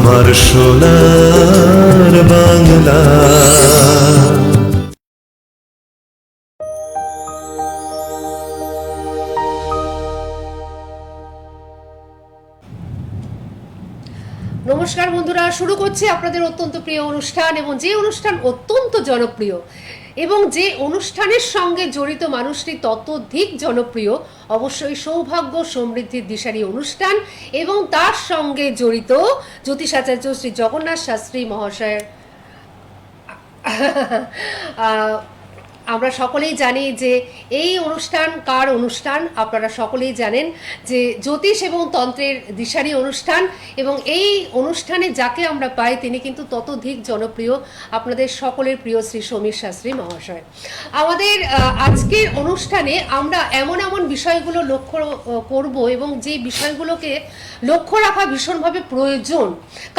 আমার সোনার বাংলা। নমস্কার বন্ধুরা, শুরু করছি আপনাদের অত্যন্ত প্রিয় অনুষ্ঠান, এবং যে অনুষ্ঠান অত্যন্ত জনপ্রিয় এবং যে অনুষ্ঠানের সঙ্গে জড়িত মানুষটি ততোধিক জনপ্রিয়, অবশ্যই সৌভাগ্য সমৃদ্ধির দিশারি অনুষ্ঠান, এবং তার সঙ্গে জড়িত জ্যোতিষাচার্য শ্রী জগন্নাথ শাস্ত্রী মহাশয়ের আমরা সকলেই জানি যে এই অনুষ্ঠান কার অনুষ্ঠান। আপনারা সকলেই জানেন যে জ্যোতিষ এবং তন্ত্রের দিশারি অনুষ্ঠান, এবং এই অনুষ্ঠানে যাকে আমরা পাই তিনি কিন্তু ততোধিক জনপ্রিয়, আপনাদের সকলের প্রিয় শ্রী সমীর শাস্ত্রী মহাশয়। আমাদের আজকের অনুষ্ঠানে আমরা এমন এমন বিষয়গুলো লক্ষ্য করব, এবং যে বিষয়গুলোকে লক্ষ্য রাখা ভীষণভাবে প্রয়োজন,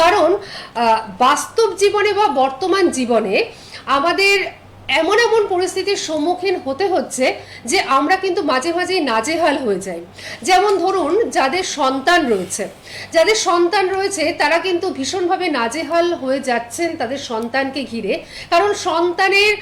কারণ বাস্তব জীবনে বা বর্তমান জীবনে আমাদের এমন এমন পরিস্থিতির সম্মুখীন হতে হচ্ছে যে আমরা কিন্তু মাঝে মাঝেই নাজেহাল হয়ে যাই। যেমন ধরুন, যাদের সন্তান রয়েছে তারা কিন্তু ভীষণভাবে নাজেহাল হয়ে যাচ্ছেন তাদের সন্তানকে ঘিরে, কারণ সন্তানের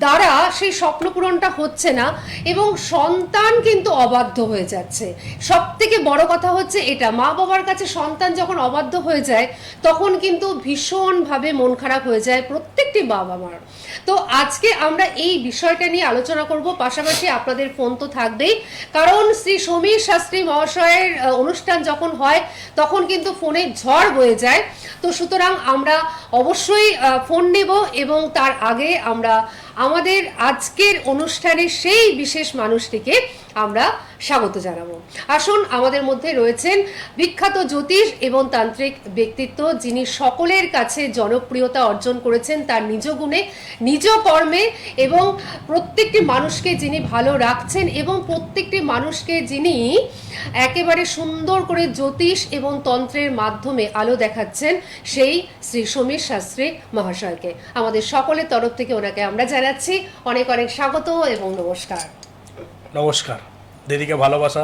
দ্বারা সেই স্বপ্ন পূরণটা হচ্ছে না, এবং সন্তান কিন্তু অবাধ্য হয়ে যাচ্ছে। সব থেকে বড় কথা হচ্ছে এটা, মা বাবার কাছে সন্তান যখন অবাধ্য হয়ে যায় তখন কিন্তু ভীষণভাবে মন খারাপ হয়ে যায় প্রত্যেকটি বাবা মার। তো আজকে আমরা এই বিষয়টা নিয়ে আলোচনা করব, পাশাপাশি আপনাদের ফোন তো থাকবেই, কারণ শ্রী সমীর শাস্ত্রী মহাশয়ের অনুষ্ঠান যখন হয় তখন কিন্তু ফোনে ঝড় বয়ে যায়। তো সুতরাং আমরা অবশ্যই ফোন নেব, এবং তার আগে আমরা আমাদের আজকের অনুষ্ঠানের সেই বিশেষ মানুষটিকে আমরা স্বাগত জানাবো। আসুন, আমাদের মধ্যে রয়েছেন বিখ্যাত জ্যোতিষ এবং তান্ত্রিক ব্যক্তিত্ব, যিনি সকলের কাছে জনপ্রিয়তা অর্জন করেছেন তার নিজ গুণে, নিজ কর্মে, এবং প্রত্যেকটি মানুষকে যিনি ভালো রাখছেন, এবং প্রত্যেকটি মানুষকে যিনি একেবারে সুন্দর করে জ্যোতিষ এবং তন্ত্রের মাধ্যমে আলো দেখাচ্ছেন, সেই শ্রী সমীর শাস্ত্রী মহাশয়কে আমাদের সকলের তরফ থেকে ওনাকে আমরা জানাচ্ছি অনেক অনেক স্বাগত এবং নমস্কার। নমস্কার দিদিকে ভালোবাসা,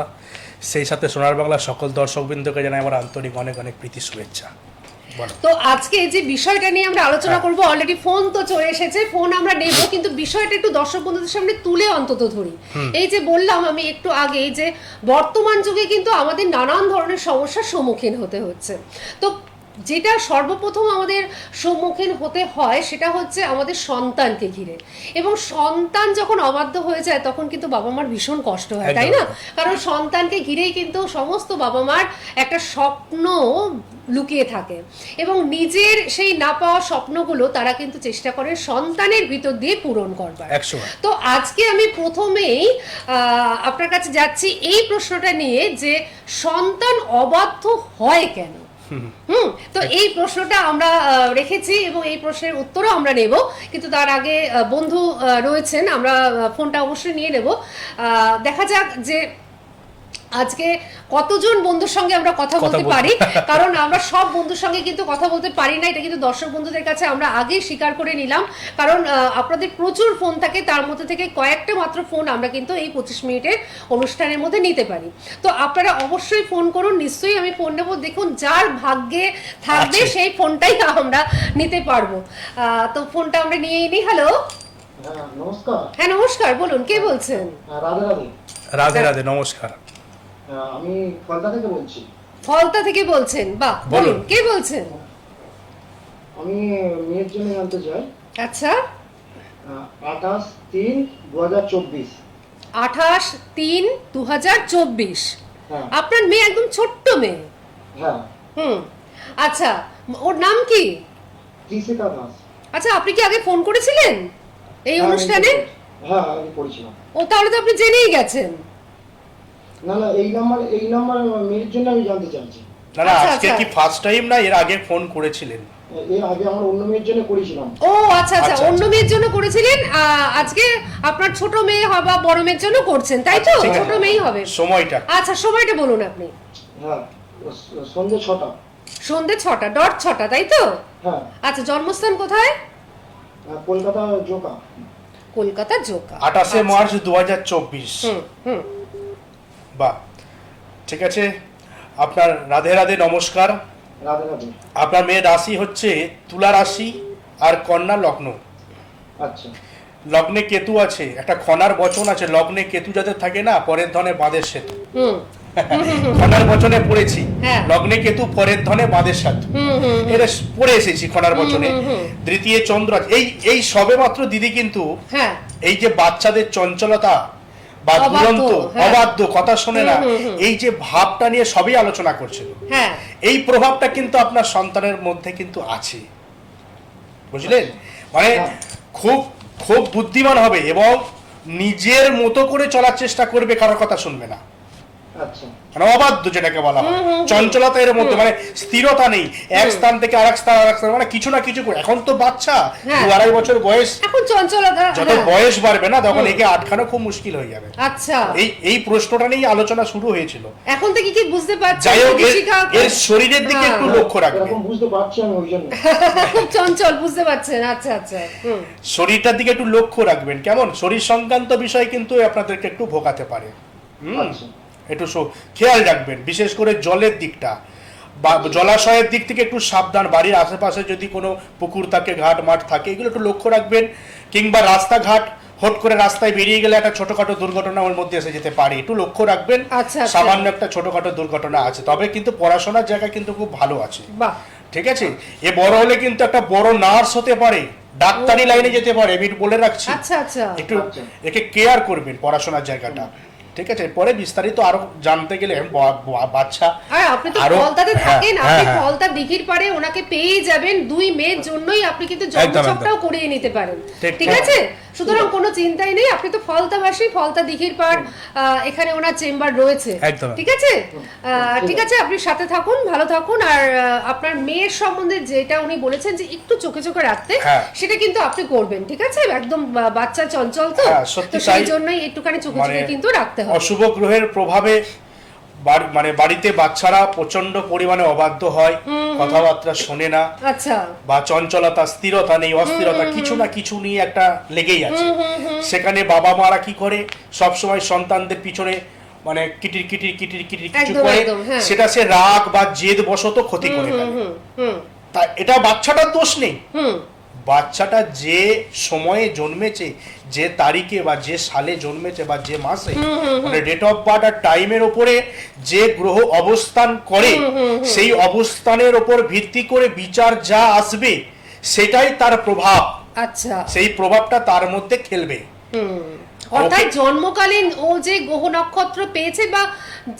সেই সাথে সোনার বাংলার সকল দর্শকবৃন্দকে জানাই আমার আন্তরিক অনেক অনেক প্রীতি শুভেচ্ছা। তো আজকে যে বিষয়টা নিয়ে আমরা আলোচনা করব, অলরেডি ফোন তো চলে এসেছে, ফোন আমরা নেব, কিন্তু বিষয়টা একটু দর্শক বন্ধুদের সামনে তুলে অন্তত ধরি। এই যে বললাম আমি একটু আগে যে বর্তমান যুগে কিন্তু আমাদের নানান ধরনের সমস্যার সম্মুখীন হতে হচ্ছে। তো যেটা সর্বপ্রথম আমাদের সম্মুখীন হতে হয় সেটা হচ্ছে আমাদের সন্তানকে ঘিরে, এবং সন্তান যখন অবাধ্য হয়ে যায় তখন কিন্তু বাবা মার ভীষণ কষ্ট হয়, তাই না? কারণ সন্তানকে ঘিরেই কিন্তু সমস্ত বাবা মার একটা স্বপ্ন লুকিয়ে থাকে, এবং নিজের সেই না পাওয়া স্বপ্নগুলো তারা কিন্তু চেষ্টা করে সন্তানের ভিতর দিয়ে পূরণ করবার। তো আজকে আমি প্রথমেই আপনার কাছে যাচ্ছি এই প্রশ্নটা নিয়ে, যে সন্তান অবাধ্য হয় কেন? তো এই প্রশ্নটা আমরা রেখেছি, এবং এই প্রশ্নের উত্তরও আমরা নেব, কিন্তু তার আগে বন্ধু রয়েছেন, আমরা ফোনটা অবশ্যই নিয়ে নেব। দেখা যাক যে আজকে কতজন বন্ধুর সঙ্গে আমরা কথা বলতে পারি, কারণ আমরা সব বন্ধুর সঙ্গে কিন্তু কথা বলতে পারি না, এটা কিন্তু দর্শক বন্ধুদের কাছে আমরা আগেই স্বীকার করে নিলাম, কারণ আপনাদের প্রচুর ফোন থাকে, তার মধ্যে থেকে কয়েকটা মাত্র ফোন আমরা কিন্তু এই 25 মিনিটের অনুষ্ঠানের মধ্যে নিতে পারি। তো আপনারা অবশ্যই ফোন করুন, নিশ্চয়ই আমি ফোন নেব, দেখুন যার ভাগ্যে থাকবে সেই ফোনটাই আমরা নিতে পারবো। তো ফোনটা আমরা নিয়েই নিই। হ্যালো, নমস্কার। হ্যাঁ নমস্কার, বলুন কে বলছেন? রাধে রাধে। রাধে রাধে, নমস্কার। আমি ফলতা থেকে বলছি। ফলতা থেকে বলছেন? বাহ, বলুন কে বলছেন? আমি মেয়ের জন্য জানতে চাই। আচ্ছা, 28/3/2024। 28/3/2024। হ্যাঁ। আপনার মেয়ে একদম ছোট্ট মেয়ে? হ্যাঁ। আচ্ছা, ওর নাম কি? ত্রিশিকা দাস। আচ্ছা, আপনি কি আগে ফোন করেছিলেন এই অনুষ্ঠানে? হ্যাঁ, আমি করেছিলাম। ও, তাহলে তো আপনি জেনেই গেছেন। না না, এই নাম্বার মেয়ের জন্য আমি জানতে চাইছি। না না, আজকে কি ফার্স্ট টাইম না এর আগে ফোন করেছিলেন? এর আগে আমার অন্য মেয়ের জন্য করেছিলাম। ও আচ্ছা আচ্ছা, অন্য মেয়ের জন্য করেছিলেন, আজকে আপনার ছোট মেয়ে হবে বা বড় মেয়ের জন্য করছেন, তাই তো? ছোট মেয়েই হবে। সময়টা? আচ্ছা, সময়টা বলুন আপনি। হ্যাঁ, সন্ধ্যে 6টা। সন্ধ্যে 6টা, ডট 6টা, তাই তো? হ্যাঁ। আচ্ছা, জন্মস্থান কোথায়? কলকাতা জোকা। কলকাতা জোকা। 28শে মার্চ 2024। বাহ, ঠিক আছে। আপনার রাধে রাধে, নমস্কার। রাধে রাধে। আপনার মেয়ের রাশি হচ্ছে তুলা রাশি আর কন্যা লগ্ন। আচ্ছা লগ্নে কেতু আছে, একটা খনার বচন আছে, লগ্নে কেতু যাদের থাকে না পরের ধনে বাঁধের সেতু। হুম খনার বচনে পড়েছি, হ্যাঁ। লগ্নে কেতু পরের ধনে বাঁধের সেতু, এটা পড়ে এসেছি খনার বচনে। দ্বিতীয় চন্দ্র আছে। এই সবে মাত্র দিদি কিন্তু হ্যাঁ এই যে বাচ্চাদের চঞ্চলতা বা অবাধ্য, দুরন্ত হ্যাঁ। অবাধ্য কথা শোনে না, এই যে ভাবটা নিয়ে সবই আলোচনা করছিল। হ্যাঁ এই প্রভাবটা কিন্তু আপনার সন্তানের মধ্যে কিন্তু আছে, বুঝলেন? মানে খুব খুব বুদ্ধিমান হবে এবং নিজের মতো করে চলার চেষ্টা করবে, কারোর কথা শুনবে না। আচ্ছা মানে অবাধ্য যেটাকে বলা হয়, চঞ্চলতা এর মধ্যে, মানে স্থিরতা নেই, এক স্থান থেকে আরেক স্থান মানে কিছু না কিছু করে। এখন তো বাচ্চা হ্যাঁ। 2-2.5 বছর বয়স, এখন চঞ্চলতা, যত হ্যাঁ। বয়স বাড়বে না তখন একে আটকানো খুব মুশকিল হয়ে যাবে। আচ্ছা এই প্রশ্নটা নিয়ে আলোচনা শুরু হয়েছিল। এখন থেকে কি বুঝতে পারছেন? যাই হোক, দীপিকা এর শরীরের দিকে হ্যাঁ। একটু লক্ষ্য রাখবে, এরকম বুঝতে পারছি আমি ওই জন্য। খুব চঞ্চল, বুঝতে পারছেন? আচ্ছা আচ্ছা শরীরটার দিকে একটু লক্ষ্য রাখবেন। কেমন শরীর সংক্রান্ত বিষয় কিন্তু আপনাদেরকে একটু ভোগাতে পারে। আচ্ছা একটু খেয়াল রাখবেন, বিশেষ করে জলের দিকটা বা জলাশয়ের দিক থেকে একটু সাবধান। বাড়ির আশেপাশে যদি কোনো পুকুর থাকে, ঘাট মাঠ থাকে, এগুলো একটু লক্ষ্য রাখবেন। কিংবা রাস্তাঘাট, হট করে রাস্তায় বেরিয়ে গেলে একটা ছোটখাটো দুর্ঘটনা ওর মধ্যে এসে যেতে পারে, একটু লক্ষ্য রাখবেন। আচ্ছা, আচ্ছা। সামান্য একটা ছোটখাটো দুর্ঘটনা আছে, তবে কিন্তু পড়াশোনার জায়গা কিন্তু খুব ভালো আছে। বাহ, ঠিক আছে, এ বড় হলে কিন্তু একটা বড় নার্স হতে পারে, ডাক্তারি লাইনে যেতে পারে, আমি বলে রাখছি। আচ্ছা আচ্ছা একটু একে কেয়ার করবেন পড়াশোনার জায়গাটা। ঠিক আছে, পরে বিস্তারিত আরো জানতে গেলে বাচ্চা আর আপনি তো আরো- ফলতাতে হ্যাঁ, থাকেন, হ্যাঁ, আপনি হ্যাঁ। ফলতা দিঘির পাড়ে ওনাকে পেয়ে যাবেন। 2 মেয়ের জন্যই আপনি কিন্তু জন্মছকটাও করিয়ে নিতে পারেন। ঠিক, ঠিক ঠিক। আছে, সুতরাং কোনো চিন্তাই নেই। আপনি তো ফলতাবাসী, ফলতা দিঘির পাড়, এখানে ওনার চেম্বার রয়েছে। একদম। ঠিক আছে, ঠিক আছে, আপনি সাথে থাকুন, ভালো থাকুন। আর আপনার মেয়ের সম্বন্ধে যেটা উনি বলেছেন যে একটু চোখে চোখে রাখতে, হ্যাঁ। সেটা কিন্তু আপনি করবেন। ঠিক আছে, একদম বাচ্চা চঞ্চল তো, হ্যাঁ, সত্যি তো সেই তাই। জন্যই একটুখানি চোখে মানে চোখে কিন্তু রাখতে হবে। অশুভ গ্রহের প্রভাবে মানে বাড়িতে বাচ্চারা প্রচন্ড পরিমাণে অবাধ্য হয়, কথাবার্তা শোনে না, আচ্ছা বা চঞ্চলতা, স্থিরতা নেই, অস্থিরতা, কিছু না কিছু নিয়ে একটা লেগেই আছে। সেখানে বাবা মারা কি করে, সব সময় সন্তানদের পিছনে মানে কিটির কিটির কিটির কিটির কিছু একদম, করে, একদম, হ্যাঁ। সেটা সে রাগ বা জেদ বশত ক্ষতি করে ফেলে। তা এটা বাচ্চাটার দোষ নেই। বাচ্চাটা যে সময়ে জন্মেছে, যে তারিখে বা যে সালে জন্মেছে বা যে মাসে, মানে ডেট অফ বার্থ আর টাইমের উপরে যে গ্রহ অবস্থান করে, সেই অবস্থানের উপর ভিত্তি করে বিচার যা আসবে সেটাই তার প্রভাব। আচ্ছা, সেই প্রভাবটা তার মধ্যে খেলবে। অর্থাৎ জন্মকালীন ও যে গ্রহ নক্ষত্র পেয়েছে, বা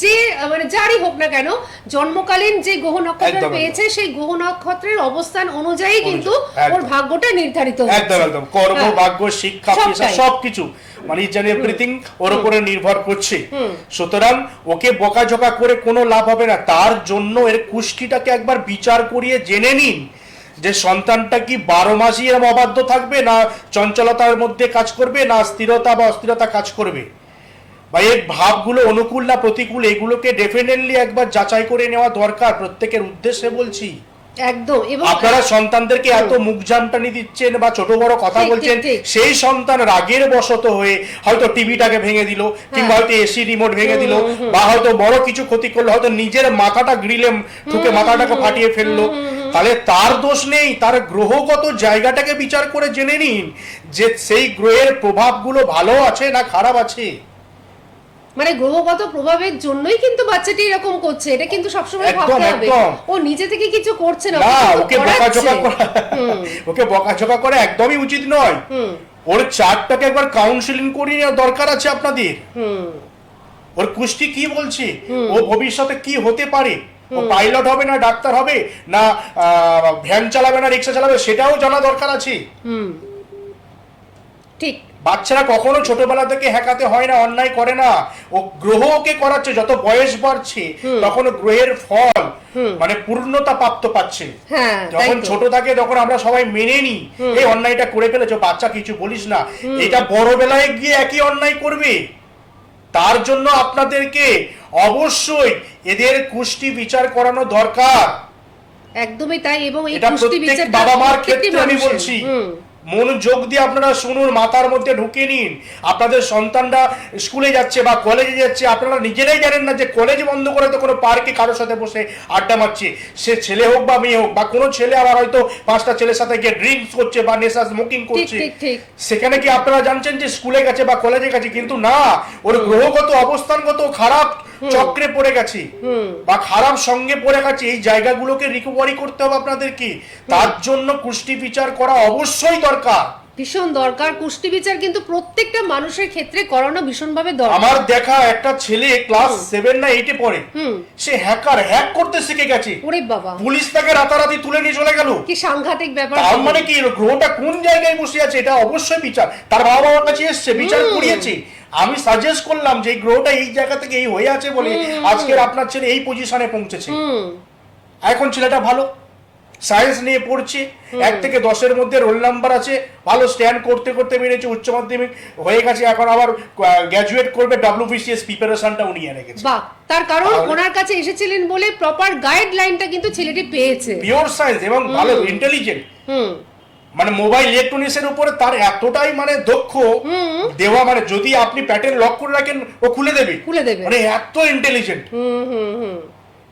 যে মানে যারই হোক না কেন, জন্মকালীন যে গ্রহ নক্ষত্র একদম, পেয়েছে, সেই গ্রহ নক্ষত্রের অবস্থান অনুযায়ী কিন্তু একদম। ওর ভাগ্যটা নির্ধারিত একদম হচ্ছে। একদম, কর্ম, হ্যাঁ। ভাগ্য, শিক্ষা, পেশা, সবটাই। সবকিছু মানে যেন এভরিথিং ওর উপরে নির্ভর করছে। সুতরাং ওকে বকাঝকা করে কোনো লাভ হবে না। তার জন্য এর কুষ্টিটাকে একবার বিচার করিয়ে জেনে নিন যে সন্তানটা কি 12 মাসই এরকম অবাধ্য থাকবে, না চঞ্চলতার মধ্যে কাজ করবে, না স্থিরতা বা অস্থিরতা কাজ করবে, বা এর ভাবগুলো অনুকূল না প্রতিকূল, এগুলোকে ডেফিনেটলি একবার যাচাই করে নেওয়া দরকার। প্রত্যেকের উদ্দেশ্যে বলছি। একদম। এবং আপনারা সন্তানদেরকে এত মুখ জানটানি দিচ্ছেন বা ছোট বড় কথা ঠিক, বলছেন, ঠিক, ঠিক। সেই সন্তান রাগের বশত হয়ে হয়তো টিভিটাকে ভেঙে দিল, কিংবা হয়তো এসি রিমোট ভেঙে দিল, বা হয়তো বড় কিছু ক্ষতি করলো, হয়তো নিজের মাথাটা গ্রিলে ঠুকে মাথাটাকে ফাটিয়ে ফেললো, তাহলে তার দোষ নেই। তার গ্রহগত জায়গাটাকে বিচার করে জেনে নিন যে সেই গ্রহের প্রভাবগুলো ভালো আছে না খারাপ আছে। মানে গ্রহগত প্রভাবের জন্যই কিন্তু বাচ্চাটি এরকম করছে, এটা কিন্তু সবসময় একদম, ভাবতে হবে। একদম। ও নিজে থেকে কিছু করছে না, না, কিন্তু ওকে করাচ্ছে। ওকে বকাঝকা করা একদমই উচিত নয়। ওর চার্টটাকে একবার কাউন্সিলিং করিয়ে নেওয়ার দরকার আছে আপনাদের। ওর কুষ্টি কি বলছে, ও ভবিষ্যতে কি হতে পারে, ও পাইলট হবে না ডাক্তার হবে না ভ্যান চালাবে না রিক্সা চালাবে, সেটাও জানা দরকার আছে। ঠিক। বাচ্চারা কখনো ছোটবেলা থেকে হ্যাকাতে হয় না, অন্যায় করে না, ও গ্রহ ওকে করাচ্ছে। যত বয়স বাড়ছে তখন গ্রহের ফল মানে পূর্ণতা প্রাপ্ত পাচ্ছে। হ্যাঁ, যখন তাই তো। ছোট থাকে তখন আমরা সবাই মেনে নিই, এই অন্যায়টা করে ফেলেছো, বাচ্চা কিছু বলিস না। এটা বড় বেলায় গিয়ে একই অন্যায় করবে। তার জন্য আপনাদেরকে অবশ্যই এদের কুষ্টি বিচার করানো দরকার। একদমই তাই। এবং এই এটা কুষ্টি প্রত্যেক বিচারটা বাবা মার প্রত্যেকটি ক্ষেত্রে আমি মানুষের। বলছি। মনোযোগ দিয়ে আপনারা শুনুন, মাথার মধ্যে ঢুকিয়ে নিন। আপনাদের সন্তানরা স্কুলে যাচ্ছে বা কলেজে যাচ্ছে, আপনারা নিজেরাই জানেন না যে কলেজ বন্ধ করে তো কোনো পার্কে কারোর সাথে বসে আড্ডা মারছে, সে ছেলে হোক বা মেয়ে হোক, বা কোনো ছেলে আবার হয়তো 5টা ছেলের সাথে গিয়ে ড্রিঙ্কস করছে বা নেশা স্মোকিং করছে, ঠিক। সেখানে কি আপনারা জানছেন যে স্কুলে গেছে বা কলেজে গেছে? কিন্তু না, ওর গ্রহগত অবস্থানগত খারাপ চক্রে পড়ে গেছে বা খারাপ সঙ্গে পড়ে গেছে। এই জায়গাগুলোকে রিকভারি করতে হবে আপনাদেরকে। তার জন্য কুষ্টি বিচার করা অবশ্যই দরকার, ভীষণ দরকার। কুষ্টি বিচার কিন্তু প্রত্যেকটা মানুষের ক্ষেত্রে করানো ভীষণভাবে দরকার। আমার দেখা একটা ছেলে ক্লাস 7 না 8 এ পড়ে, সে হ্যাক করতে শিখে গেছে। ওরে বাবা, পুলিশ তাকে রাতারাতি তুলে নিয়ে চলে গেল। কি সাংঘাতিক ব্যাপার। তার মানে কি, গ্রহটা কোন জায়গায় বসে আছে এটা অবশ্যই বিচার। তার বাবা মার কাছে এসছে, বিচার করিয়েছে। আমি সাজেস্ট করলাম যে এই গ্রহটা এই জায়গা থেকে এই হয়ে আছে বলে আজকের আপনার ছেলে এই পজিশনে পৌঁছেছে। এখন ছেলেটা ভালো, সায়েন্স নিয়ে পড়ছে, 1 থেকে 10-এর মধ্যে রোল নাম্বার আছে, ভালো স্ট্যান্ড করতে করতে বেরিয়েছে, উচ্চ মাধ্যমিক হয়ে গেছে, এখন আবার গ্র্যাজুয়েট করবে, WBCS প্রিপারেশনটা উনি এনে গেছে। বাহ, তার কারণ ওনার কাছে এসেছিলেন বলে প্রপার গাইডলাইনটা কিন্তু ছেলেটি পেয়েছে। পিওর সায়েন্স এবং ভালো ইন্টেলিজেন্ট। মানে মোবাইল ইলেকট্রনিক্সের উপরে তার এতটাই মানে দক্ষ দেওয়া, মানে যদি আপনি প্যাটার্ন লক করে রাখেন ও খুলে দেবে, মানে এত ইন্টেলিজেন্ট।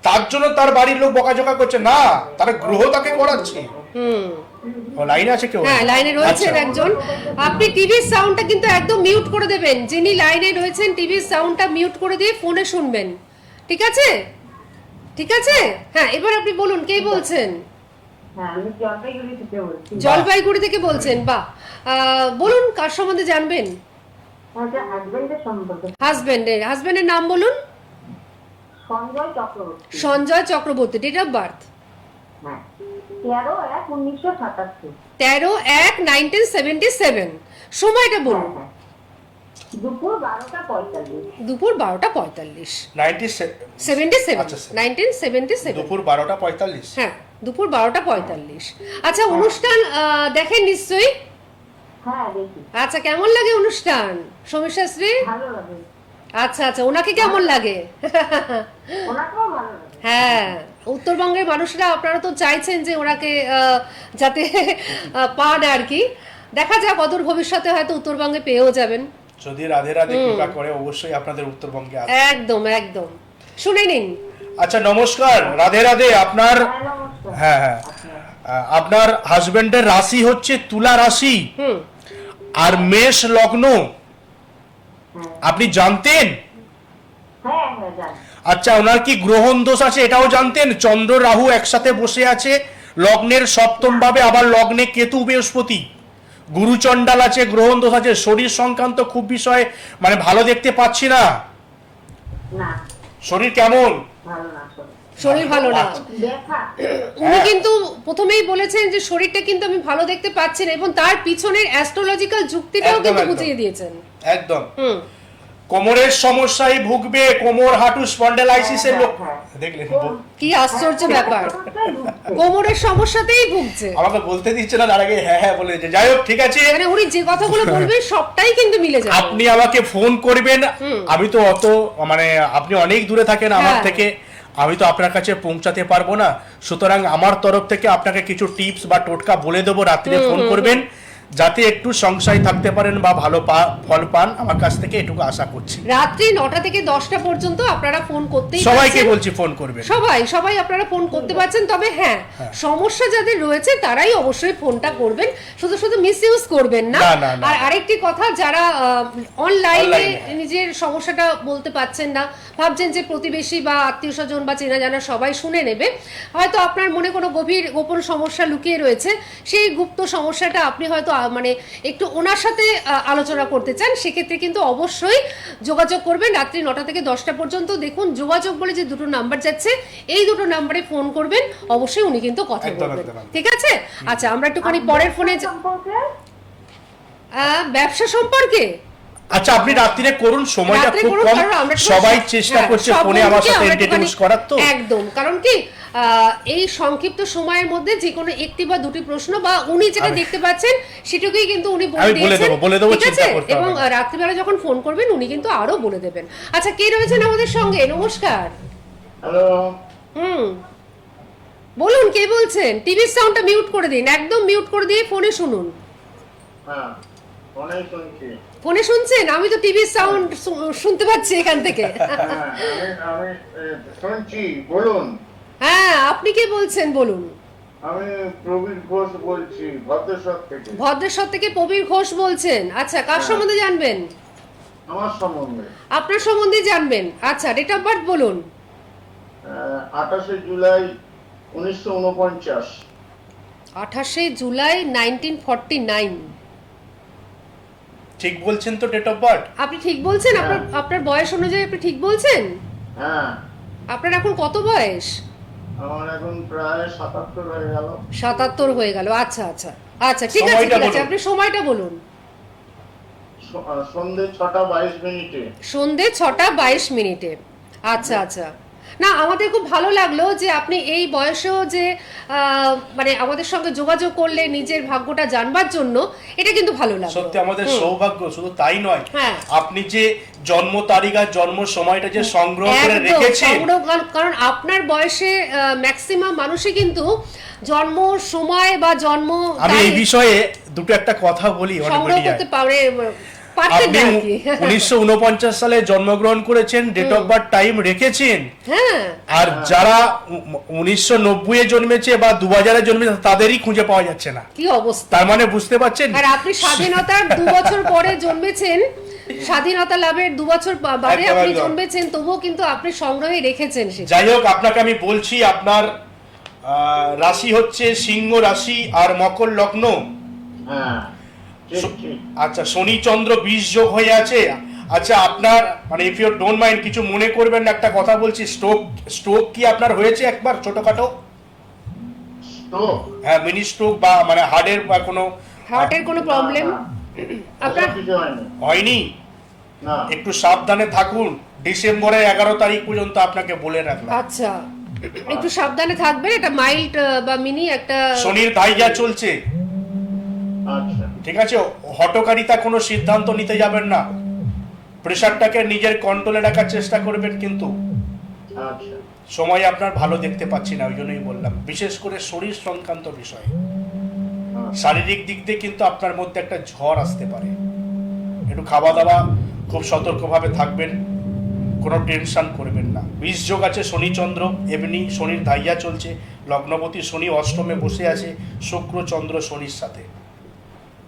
তার জন্য তার বাড়ির লোক বকাঝকা করছে না, তারা গ্রহ তাকে করাচ্ছে। ও লাইনে আছে কেউ? হ্যাঁ, লাইনে রয়েছেন একজন। আপনি টিভির সাউন্ডটা কিন্তু একদম মিউট করে দেবেন। যিনি লাইনে রয়েছেন টিভির সাউন্ডটা মিউট করে দিয়ে ফোনে শুনবেন, ঠিক আছে? ঠিক আছে, হ্যাঁ। এবার আপনি বলুন, কে বলছেন? হ্যাঁ, আমি জলপাইগুড়ি থেকে বলছি। জলপাইগুড়ি থেকে বলছেন, বাহ। বলুন, কার সম্বন্ধে জানবেন? আমার হাজবেন্ডের সম্পর্কে। হাজবেন্ডের নাম বলুন। Sanjay Chakraborty. Sanjay Chakraborty. Date of birth? হ্যাঁ, 13/1/1977। 13/1/1977। সময়টা বলুন। দুপুর 12:45। দুপুর 12:45। 1977। 1977। দুপুর 12:45। হ্যাঁ, দুপুর 12:45। আচ্ছা, অনুষ্ঠান দেখেন নিশ্চয়ই? হ্যাঁ, দেখি। আচ্ছা, কেমন লাগে অনুষ্ঠান সমীশাশ্রী? ভালো লাগে। আচ্ছা, ওনাকে কেমন লাগে? ওনাকেও ভালো লাগে। হ্যাঁ, উত্তরবঙ্গের মানুষরা আপনারা তো চাইছেন যে ওনাকে যাতে পান আর কি। দেখা যাক, অদূর ভবিষ্যতে হয়তো উত্তরবঙ্গে পেয়েও যাবেন। যদি রাধে রাধে কৃপা করে অবশ্যই আপনাদের উত্তরবঙ্গে আসবে। একদম একদম, শুনে নিন। আচ্ছা, নমস্কার, রাধে রাধে। আপনার নমস্কার। হ্যাঁ, আপনার হাজবেন্ডের রাশি হচ্ছে তুলা রাশি আর মেষ লগ্ন, আপনি জানতেন? হ্যাঁ, জানি। আচ্ছা, ওনার কি গ্রহণ দোষ আছে এটাও জানতেন? চন্দ্র রাহু একসাথে বসে আছে লগ্নের সপ্তম ভাবে, আবার লগ্নে কেতু বৃহস্পতি, গুরুচণ্ডাল আছে, গ্রহণ দোষ আছে। শরীর সংক্রান্ত খুব বিষয় মানে ভালো দেখতে পাচ্ছি না। না, শরীর কেমন? ভালো না। শরীর ভালো না। দেখা। উনি কিন্তু প্রথমেই বলেছেন যে শরীরটা কিন্তু আমি ভালো দেখতে পাচ্ছি না, এবং তার পিছনের অ্যাস্ট্রোলজিক্যাল যুক্তিটাও কিন্তু বুঝিয়ে দিয়েছেন। একদম। কোমরের সমস্যায় ভুগবে, কোমর হাঁটু স্পন্ডালাইসিসের লোক। দেখলেন কি আশ্চর্য ব্যাপার, কোমরের সমস্যাতেই ভুগছে। আমাকে বলতে দিচ্ছে না, তার আগে হ্যাঁ হ্যাঁ বলে দিচ্ছে। যাই হোক, ঠিক আছে, মানে উনি যে কথাগুলো বলবেন সবটাই কিন্তু মিলে যাবে। আপনি আমাকে ফোন করবেন, আমি তো অত মানে আপনি অনেক দূরে থাকেন আমার থেকে, আমি তো আপনার কাছে পৌঁছাতে পারবো না। সুতরাং আমার তরফ থেকে আপনাকে কিছু টিপস বা টোটকা বলে দেবো, রাত্রে ফোন করবেন যাতে একটু সংশয় থাকতে পারেন বা ভালো ফল পান আমার কাছ থেকে, এটুকু আশা করছি। রাত্রি 9টা থেকে 10টা পর্যন্ত আপনারা ফোন করতেই সবাইকে বলছি ফোন করবেন, সবাই আপনারা ফোন করতে পারছেন। তবে হ্যাঁ, সমস্যা যাদের রয়েছে তারাই অবশ্যই ফোনটা করবেন, শুধু মিসইউজ করবেন না। আর আরেকটি কথা, যারা অনলাইনে নিজের সমস্যাটা বলতে পারছেন না, ভাবছেন যে প্রতিবেশী বা আত্মীয় স্বজন বা চেনা জানা সবাই শুনে নেবে, হয়তো আপনার মনে কোনো গভীর গোপন সমস্যা লুকিয়ে রয়েছে, সেই গুপ্ত সমস্যাটা আপনি হয়তো মানে একটু ওনার সাথে আলোচনা করতে চান, সেক্ষেত্রে কিন্তু অবশ্যই যোগাযোগ করবেন রাত্রি 9টা থেকে 10টা পর্যন্ত। দেখুন, যোগাযোগ বলে যে দুটো নাম্বার যাচ্ছে, এই দুটো নাম্বারে ফোন করবেন, অবশ্যই উনি কিন্তু কথা বলবেন, ঠিক আছে? আচ্ছা, আমরা একটুখানি পরের ফোনে ব্যবসা সম্পর্কে। আচ্ছা, আপনি রাত্রিরে করুন, সময়টা খুব কম, সবাই চেষ্টা করছে ফোনে আমার সাথে ইন্টারভিউ করার, তো একদম। কারণ কি, এই সংক্ষিপ্ত সময়ের মধ্যে যে কোনো একটি বা দুটি প্রশ্ন বা উনি যেটা দেখতে পাচ্ছেন সেটুকুই কিন্তু উনি বলে দিয়েছেন, ঠিক আছে? এবং রাত্রিবেলা যখন ফোন করবেন উনি কিন্তু আরো বলে দেবেন। আচ্ছা, কে রয়েছেন আমাদের সঙ্গে? নমস্কার। হ্যালো। বলুন, কে বলছেন? টিভির সাউন্ডটা মিউট করে দিন, একদম মিউট করে দিয়ে ফোনে শুনুন। হ্যাঁ অনেক শুনছি। ফোনে শুনছেন? আমি তো টিভির সাউন্ড শুনতে পাচ্ছি এখান থেকে। হ্যাঁ আমি শুনছি, বলুন। হ্যাঁ, আপনি কে বলছেন বলুন? আমি প্রবীর ঘোষ বলছি ভদ্রেশ্বর থেকে। ভদ্রেশ্বর থেকে প্রবীর ঘোষ বলছেন। আচ্ছা, কার সম্বন্ধে জানবেন? আমার সম্বন্ধে আপনার সম্বন্ধে জানবেন। আচ্ছা, ডেট অফ বার্থ বলুন। 28 জুলাই 1949। 28 জুলাই 1949। ঠিক বলছেন তো ডেট অফ বার্থ? আপনি ঠিক বলছেন? আপনার বয়স অনুযায়ী আপনি ঠিক বলছেন? হ্যাঁ আপনার এখন কত বয়স? আমার এখন প্রায় 77 হয়ে গেল। 77 হয়ে গেল। আচ্ছা আচ্ছা আচ্ছা, ঠিক আছে সময়টা ঠিক আছে, বলুন। আপনি সময়টা বলুন। সন্ধ্যে 6টা 22 মিনিটে। সন্ধে 6টা 22 মিনিটে। আচ্ছা আচ্ছা, না আমাদের খুব ভালো লাগলো যে আপনি এই বয়সেও যে মানে আমাদের সঙ্গে যোগাযোগ করলে নিজের ভাগ্যটা জানবার জন্য, এটা কিন্তু ভালো লাগলো। সত্যি আমাদের সৌভাগ্য। শুধু তাই নয়, হ্যাঁ। আপনি যে জন্ম তারিখ আর জন্ম সময়টা যে সংগ্রহ করে একদম রেখেছেন, সংগ্রহ, কারণ আপনার বয়সে ম্যাক্সিমাম মানুষই কিন্তু জন্ম সময় বা জন্ম আমি এই তারিখ বিষয়ে দুটো একটা কথা বলি। সংগ্রহ করতে পারতেন আপনি না আর কি। 1949 সালে জন্মগ্রহণ করেছেন, ডেট অফ বার্থ টাইম রেখেছেন। হ্যাঁ, আর যারা 1990 এ জন্মেছে বা 2000 এ জন্মেছে তাদেরই খুঁজে পাওয়া যাচ্ছে না। কি অবস্থা! তার মানে বুঝতে পারছেন। আর আপনি স্বাধীনতার 2 বছর পরে জন্মেছেন, স্বাধীনতা লাভের 2 বছর বাদে একদম, আপনি একদম। জন্মেছেন, তবুও কিন্তু আপনি সংগ্রহে রেখেছেন সেটা। যাই হোক, আপনাকে আমি বলছি, আপনার রাশি হচ্ছে সিংহ রাশি আর মকর লগ্ন। হ্যাঁ ঠিক ঠিক। আচ্ছা, শনি চন্দ্র 20 যোগ হয়ে আছে। আচ্ছা, আপনার মানে ইফ ইউ ডোন্ট মাইন্ড, কিছু মনে করবেন না, একটা কথা বলছি। স্ট্রোক কি আপনার হয়েছে একবার ছোটখাটো? স্ট্রোক? হ্যাঁ, মিনি স্ট্রোক বা মানে হার্টের বা কোনো হার্টের কোনো প্রবলেম আপনার কিছু হয়নি। হয়নি? না। একটু সাবধানে থাকুন। ডিসেম্বরের 11 তারিখ পর্যন্ত আপনাকে বলে রাখলাম। আচ্ছা, একটু সাবধানে থাকবেন। এটা মাইল্ড বা মিনি একটা শনির দাইয়া চলছে, আচ্ছা ঠিক আছে? হঠকারিতা কোনো সিদ্ধান্ত নিতে যাবেন না। প্রেশারটাকে নিজের কন্ট্রোলে রাখার চেষ্টা করবেন। কিন্তু আচ্ছা সময় আপনার ভালো দেখতে পাচ্ছি না, ওই জন্যই বললাম। বিশেষ করে শরীর সংক্রান্ত বিষয়, শারীরিক দিক দিয়ে কিন্তু আপনার মধ্যে একটা ঝড় আসতে পারে। একটু খাওয়া দাওয়া খুব সতর্কভাবে থাকবেন, কোনো টেনশন করবেন না। 20 যোগ আছে শনি চন্দ্র, এমনি শনির ধাইয়া চলছে, লগ্নপতি শনি অষ্টমে বসে আছে শুক্র চন্দ্র শনির সাথে,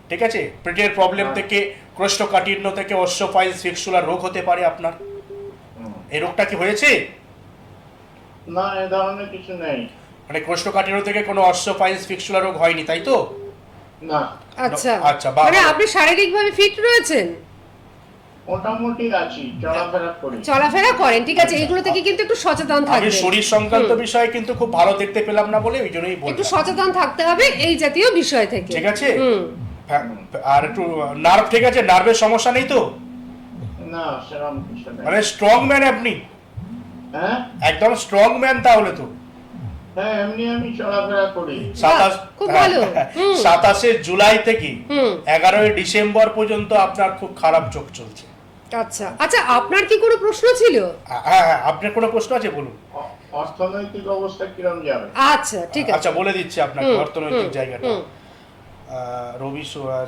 ঠিক আছে? পেটের প্রবলেম থেকে, কোষ্ঠকাঠিন্য থেকে অস্টিওপাইলস ফিস্টুলার রোগ হতে পারে আপনার। এই রোগটা কি হয়েছে? না, এ ধরনের কিছু নেই। মানে কোষ্ঠকাঠিন্য থেকে কোনো অস্টিওপাইলস ফিস্টুলার রোগ হয়নি, তাই তো? না আচ্ছা আচ্ছা, বাহ। মানে আপনি শারীরিকভাবে ফিট রয়েছেন, মোটামুটি আছি, চলাফেরা করি। চলাফেরা করেন, ঠিক আছে? এইগুলো থেকে কিন্তু একটু সচেতন আমি থাকবেন। শরীর সংক্রান্ত বিষয়ে কিন্তু খুব ভালো দেখতে পেলাম না বলে ওই জন্যই একটু বললাম, সচেতন থাকতে হবে এই জাতীয় বিষয় থেকে, ঠিক আছে? হ্যাঁ, আর একটু নার্ভ, ঠিক আছে? নার্ভের সমস্যা নেই তো? না, সেরকম কিছু নেই। মানে স্ট্রং ম্যান আপনি, হ্যাঁ একদম স্ট্রং ম্যান তাহলে তো। হ্যাঁ, এমনি আমি চলাফেরা করি। 27 জুলাই থেকে 11 ডিসেম্বর পর্যন্ত আপনার খুব খারাপ চোখ চলছে। আচ্ছা আচ্ছা, আপনার কি কোনো প্রশ্ন ছিল? হ্যাঁ হ্যাঁ, আপনার কোনো প্রশ্ন আছে বলুন। অর্থনৈতিক অবস্থা কিরম যাবে? আচ্ছা ঠিক আছে, আচ্ছা, বলে দিচ্ছি আপনাকে অর্থনৈতিক জায়গাটা। রবি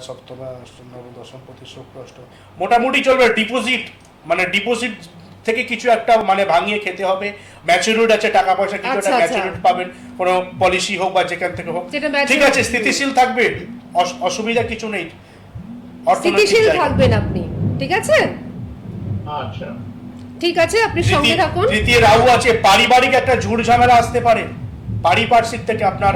সপ্তম অষ্টম নবম দশম পতি শুক্র অষ্টম, মোটামুটি চলবে। ডিপোজিট মানে ডিপোজিট থেকে কিছু একটা মানে ভাঙিয়ে খেতে হবে। ম্যাচুরিটি আছে, টাকা পয়সা কিছু একটা আচ্ছা, ম্যাচুরিটি পাবেন, কোনো পলিসি হোক বা যেখান থেকে হোক, যেটা maturity- ঠিক আছে? স্থিতিশীল থাকবে, অসুবিধা কিছু নেই। স্থিতিশীল থাকবেন আপনি, ঠিক আছে? আচ্ছা ঠিক আছে, আপনি সঙ্গে থাকুন। তৃতীয় রাহু আছে, পারিবারিক একটা ঝুট ঝামেলা আসতে পারে। পারিপার্শ্বিক থেকে আপনার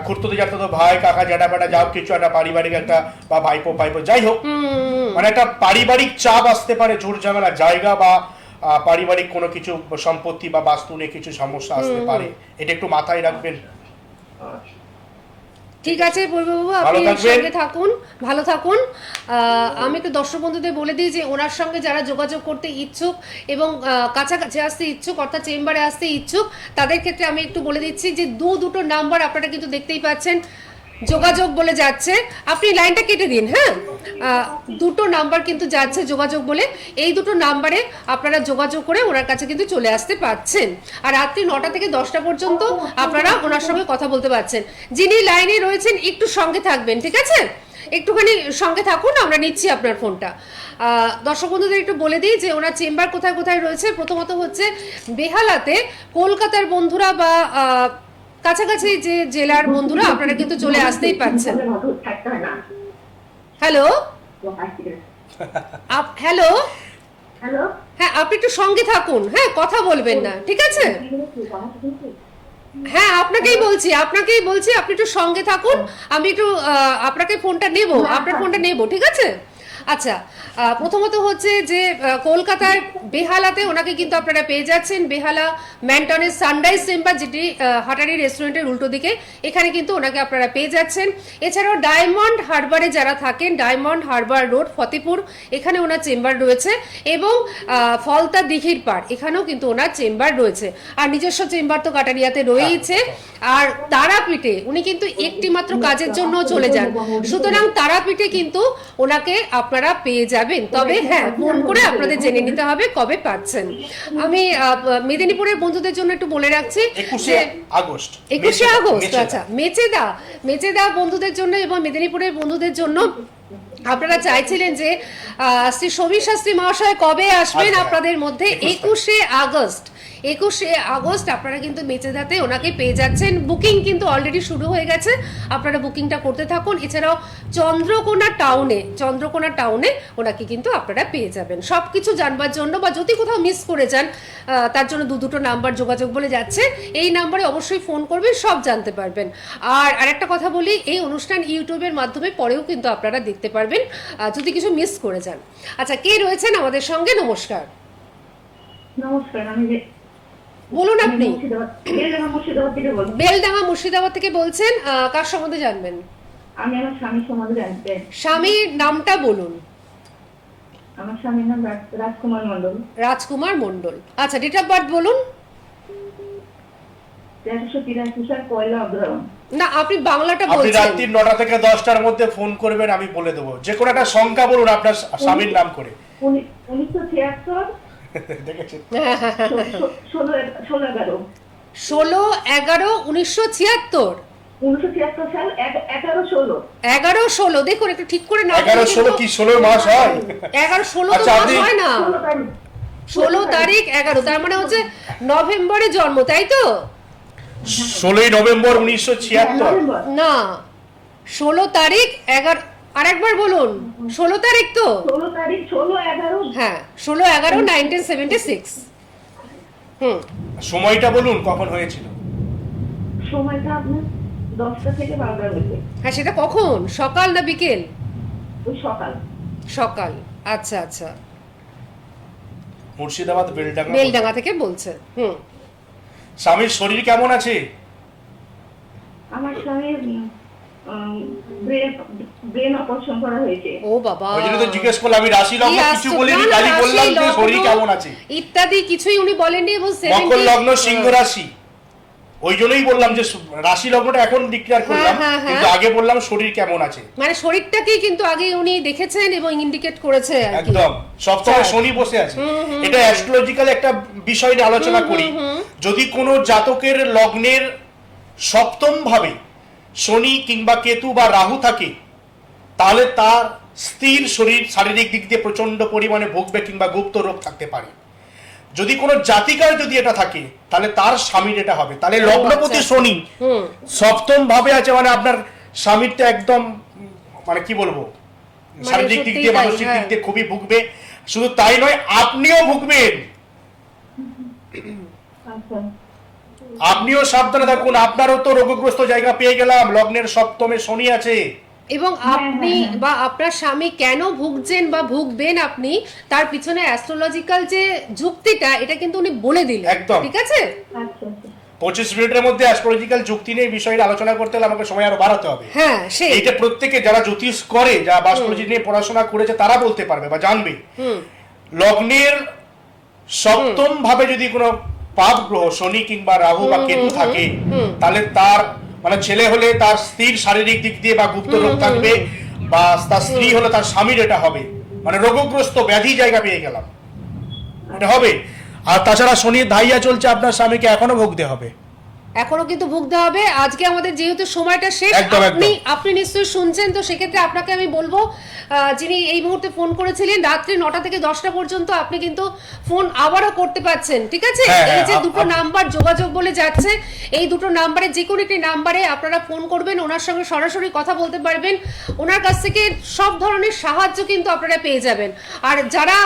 খুঁড়তো জাতো ভাই কাকা জ্যাঠা বেটা যাও কিছু একটা পারিবারিক একটা, বা ভাইপো ভাইপো যাই হোক, মানে একটা পারিবারিক চাপ আসতে পারে, ঝুট ঝামেলা, জায়গা বা পারিবারিক কোনো কিছু সম্পত্তি বা বাস্তু নিয়ে কিছু সমস্যা আসতে পারে। এটা একটু মাথায় রাখবেন। আচ্ছা ঠিক আছে পূর্ববাবু, ভালো আপনি থাকবেন। সঙ্গে থাকুন, ভালো থাকুন। আমি একটু দর্শক বন্ধুদের বলে দিই যে ওনার সঙ্গে যারা যোগাযোগ করতে ইচ্ছুক এবং কাছাকাছি আসতে ইচ্ছুক, অর্থাৎ চেম্বারে আসতে ইচ্ছুক, তাদের ক্ষেত্রে আমি একটু বলে দিচ্ছি যে দুটো নাম্বার আপনারা কিন্তু দেখতেই পাচ্ছেন। যোগাযোগ বলে যাচ্ছে, আপনি লাইনটা কেটে দিন। হ্যাঁ, দুটো নাম্বার কিন্তু যাচ্ছে যোগাযোগ বলে, এই দুটো নাম্বারে আপনারা যোগাযোগ করে ওনার কাছে কিন্তু চলে আসতে পারছেন। আর রাত্রি 9টা থেকে 10টা পর্যন্ত আপনারা ওনার সঙ্গে কথা বলতে পারছেন। যিনি লাইনে রয়েছেন একটু সঙ্গে থাকবেন, ঠিক আছে? একটুখানি সঙ্গে থাকুন, আমরা নিচ্ছি আপনার ফোনটা। দর্শক বন্ধুদের একটু বলে দিই যে ওনার চেম্বার কোথায় কোথায় রয়েছে। প্রথমত হচ্ছে বেহালাতে, কলকাতার বন্ধুরা বা কাছাকাছি যে জেলার বন্ধুরা আপনারা কিন্তু চলে আসতেই পারছেন। হ্যালো হ্যালো, হ্যালো, হ্যাঁ আপনি একটু সঙ্গে থাকুন, হ্যাঁ কথা বলবেন না, ঠিক আছে? হ্যাঁ আপনাকেই বলছি আপনি একটু সঙ্গে থাকুন, আমি একটু আপনাকে ফোনটা নেব, আপনার ফোনটা নেব, ঠিক আছে? আচ্ছা, প্রথমত হচ্ছে যে কলকাতার বেহালাতে ওনাকে কিন্তু আপনারা পেয়ে যাচ্ছেন। বেহালা ম্যান্টনের সানরাইজ চেম্বার, যেটি হাটারি রেস্টুরেন্টের উল্টো দিকে, এখানে কিন্তু ওনাকে আপনারা পেয়ে যাচ্ছেন। এছাড়াও ডায়মন্ড হারবারে যারা থাকেন, ডায়মন্ড হারবার রোড ফতেপুর, এখানে ওনার চেম্বার রয়েছে। এবং ফলতা দিঘির পাড়, এখানেও কিন্তু ওনার চেম্বার রয়েছে। আর নিজস্ব চেম্বার তো কাটারিয়াতে রয়েছে। আর তারাপীঠে উনি কিন্তু একটি মাত্র কাজের জন্য চলে যান, সুতরাং তারাপীঠে কিন্তু ওনাকে আপনারা পেয়ে যাবেন। তবে হ্যাঁ, ফোন করে আপনাদের জেনে নিতে হবে কবে পাচ্ছেন। আমি মেদিনীপুরের বন্ধুদের জন্য একটু বলে রাখছি, 21শে আগস্ট, আচ্ছা, মেচেদা বন্ধুদের জন্য এবং মেদিনীপুরের বন্ধুদের জন্য আপনারা চাইছিলেন যে শ্রী সমীর শাস্ত্রী মহাশয় কবে আসবেন আপনাদের মধ্যে। 21শে আগস্ট আপনারা কিন্তু মেচেদাতে ওনাকে পেয়ে যাচ্ছেন। বুকিং কিন্তু অলরেডি শুরু হয়ে গেছে, আপনারা বুকিংটা করতে থাকুন। এছাড়াও চন্দ্রকোনা টাউনে ওনাকে কিন্তু আপনারা পেয়ে যাবেন। সবকিছু জানবার জন্য বা যদি কোথাও মিস করে যান, তার জন্য দুটো নাম্বার যোগাযোগ বলে যাচ্ছে, এই নাম্বারে অবশ্যই ফোন করবেন, সব জানতে পারবেন। আর আরেকটা কথা বলি, এই অনুষ্ঠান ইউটিউবের মাধ্যমে পরেও কিন্তু আপনারা দেখতে পারবেন যদি কিছু মিস করে যান। আচ্ছা, কে রয়েছেন আমাদের সঙ্গে? নমস্কার, নমস্কার। আমি বলুন আপনি। মুর্শিদাবাদ থেকে বলছি। বেলডাঙ্গা মুর্শিদাবাদ থেকে বলছেন, কার সম্বন্ধে জানবেন? আমি আমার স্বামীর সম্বন্ধে জানতে। স্বামীর নামটা বলুন। আমার স্বামীর নাম রাজকুমার মন্ডল। রাজকুমার মন্ডল। আচ্ছা, ডেট অফ বার্থ বলুন। 1383 সাল 1 অগ্রহায়ণ। না, আপনি বাংলাটা আপনি বলছেন। রাত্রি 9টা থেকে 10টার মধ্যে ফোন করবেন, আমি বলে দেবো। যে কোনো একটা সংখ্যা বলুন আপনার স্বামীর নাম করে। 1976 দেখেছেন? 16/11 16/11/1976। 1976 সাল 11/16। 11/16, দেখুন একটু ঠিক করে না। 11/16 কি 16 মাস হয়? 11/16 তো আচ্ছা, মাস আপনি- হয় না। 16 তারিখ 11, তার মানে হচ্ছে নভেম্বরে জন্ম, তাই তো? 16 নভেম্বর 1976। না, 16 তারিখ 11, আরেকবার বলুন। 16 তারিখ তো? 16 তারিখ 16/11। হ্যাঁ, 16/11/1976। সময়টা বলুন কখন হয়েছিল? সময়টা আপনার 10টা থেকে 12টার মধ্যে। হ্যাঁ, সেটা কখন? সকাল না বিকেল? ওই সকাল। সকাল। আচ্ছা আচ্ছা, মুর্শিদাবাদ বেলডাঙ্গা থেকে বলছে। স্বামীর শরীর কেমন আছে? আমার স্বামীর ব্রেন অপারেশন করা হয়েছে। ও বাবা, ওই জন্য তো জিজ্ঞেস করলাম। আমি রাশি লগ্ন কিছু বলিনি, খালি বললাম যে শরীর কেমন আছে ইত্যাদি কিছুই উনি বলেননি। এবং মকর লগ্ন সিংহ রাশি, ওই জন্যই বললাম যে রাশি লগ্নটা এখন ডিক্লেয়ার করলাম, কিন্তু আগে বললাম শরীর কেমন আছে। মানে শরীরটাকেই কিন্তু আগে উনি দেখেছেন এবং ইন্ডিকেট করেছে আর কি। একদম সপ্তমে শনি বসে আছে। এটা অ্যাস্ট্রোলজিক্যাল একটা বিষয় নিয়ে আলোচনা করি। যদি কোনো জাতকের লগ্নের সপ্তম ভাবে শনি কিংবা কেতু বা রাহু থাকে, তাহলে তার স্থির শরীর শারীরিক দিক দিয়ে প্রচন্ড পরিমাণে ভুগবে কিংবা গুপ্ত রোগ থাকতে পারে। যদি কোনো জাতিকার যদি এটা থাকে, তাহলে তার স্বামীর এটা হবে। তাহলে লগ্নপতি শনি সপ্তম ভাবে আছে, মানে আপনার স্বামীরটা একদম মানে কি বলবো, শারীরিক দিক দিয়ে মানসিক দিক দিয়ে খুবই ভুগবে। শুধু তাই নয়, আপনিও ভুগবেন। আচ্ছা, আপনিও সাবধানে থাকুন। আপনারও তো রোগগ্রস্ত জায়গা পেয়ে গেলাম, লগ্নের সপ্তমে শনি আছে। এবং আপনি বা আপনার স্বামী কেন ভুগছেন বা ভুগবেন আপনি, তার পিছনে অ্যাস্ট্রোলজিক্যাল যে যুক্তিটা, এটা কিন্তু উনি বলে দিলেন। একদম ঠিক আছে। আচ্ছা, আচ্ছা। 25 মিনিটের মধ্যে অ্যাস্ট্রোলজিক্যাল যুক্তি নিয়ে বিষয়টা আলোচনা করতে হলে আমাকে সময় আরো বাড়াতে হবে। হ্যাঁ, সেই এইটা প্রত্যেকে যারা জ্যোতিষ করে, যারা অ্যাস্ট্রোলজি নিয়ে পড়াশোনা করেছে, তারা বলতে পারবে বা জানবে। লগ্নের সপ্তম ভাবে যদি কোনো পাপ গ্রহ শনি কিংবা রাহু বা কেতু থাকে, তাহলে তার মানে ছেলে হলে তার স্ত্রীর শারীরিক দিক দিয়ে বা গুপ্ত রোগ থাকবে, বা তার স্ত্রী হলে তার স্বামীর এটা হবে, মানে রোগগ্রস্ত ব্যাধি জায়গা পেয়ে গেলাম, এটা হবে। আর তাছাড়া শনির ধাইয়া চলছে, আপনার স্বামীকে এখনো ভুগতে হবে। এখনো কিন্তু ভুগতে হবে। আজকে আমাদের যেহেতু সময়টা শেষ, একদম, আপনি নিশ্চয়ই শুনছেন, তো সেক্ষেত্রে আপনাকে আমি বলবো, যিনি এই মুহূর্তে ফোন করেছিলেন রাত্রি 9টা থেকে 10টা পর্যন্ত আপনি কিন্তু ফোন আবারও করতে পারছেন, ঠিক আছে? এই যে দুটো নাম্বার যোগাযোগ বলে যাচ্ছে, এই দুটো নাম্বারে যে কোনো একটি নাম্বারে আপনারা ফোন করবেন, ওনার সঙ্গে সরাসরি কথা বলতে পারবেন, ওনার কাছ থেকে সব ধরনের সাহায্য কিন্তু আপনারা পেয়ে যাবেন। আর যারা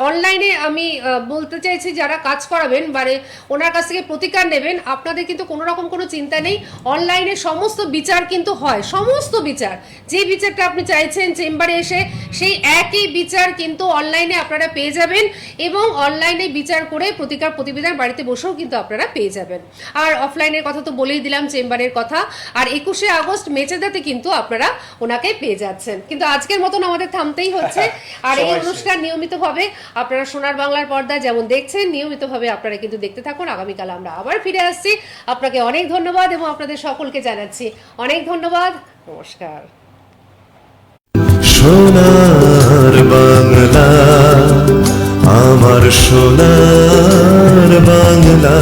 অনলাইনে, আমি বলতে চাইছি, যারা কাজ করাবেন মানে ওনার কাছ থেকে প্রতিকার নেবেন, আপনাদের কিন্তু কোনো রকম কোনো চিন্তা নেই। অনলাইনে সমস্ত বিচার কিন্তু হয়, সমস্ত বিচার, যে বিচারটা আপনি চাইছেন চেম্বারে এসে, সেই একই বিচার কিন্তু অনলাইনে আপনারা পেয়ে যাবেন, এবং অনলাইনে বিচার করে প্রতিকার প্রতিবেদন বাড়িতে বসেও কিন্তু আপনারা পেয়ে যাবেন। আর অফলাইনের কথা তো বলেই দিলাম, চেম্বারের কথা। আর 21শে আগস্ট মেচেদাতে কিন্তু আপনারা ওনাকে পেয়ে যাচ্ছেন। কিন্তু আজকের মতন আমাদের থামতেই হচ্ছে। আর এই অনুষ্ঠান নিয়মিতভাবে আপনারা সোনার বাংলার পর্দায় যেমন দেখছেন, নিয়মিতভাবে আপনারা কিন্তু দেখতে থাকুন। আগামীকাল আমরা আবার ফিরে আসছি। আপনাকে অনেক ধন্যবাদ এবং আপনাদের সকলকে জানাচ্ছি অনেক ধন্যবাদ। নমস্কার। সোনার বাংলা, আমার সোনার বাংলা।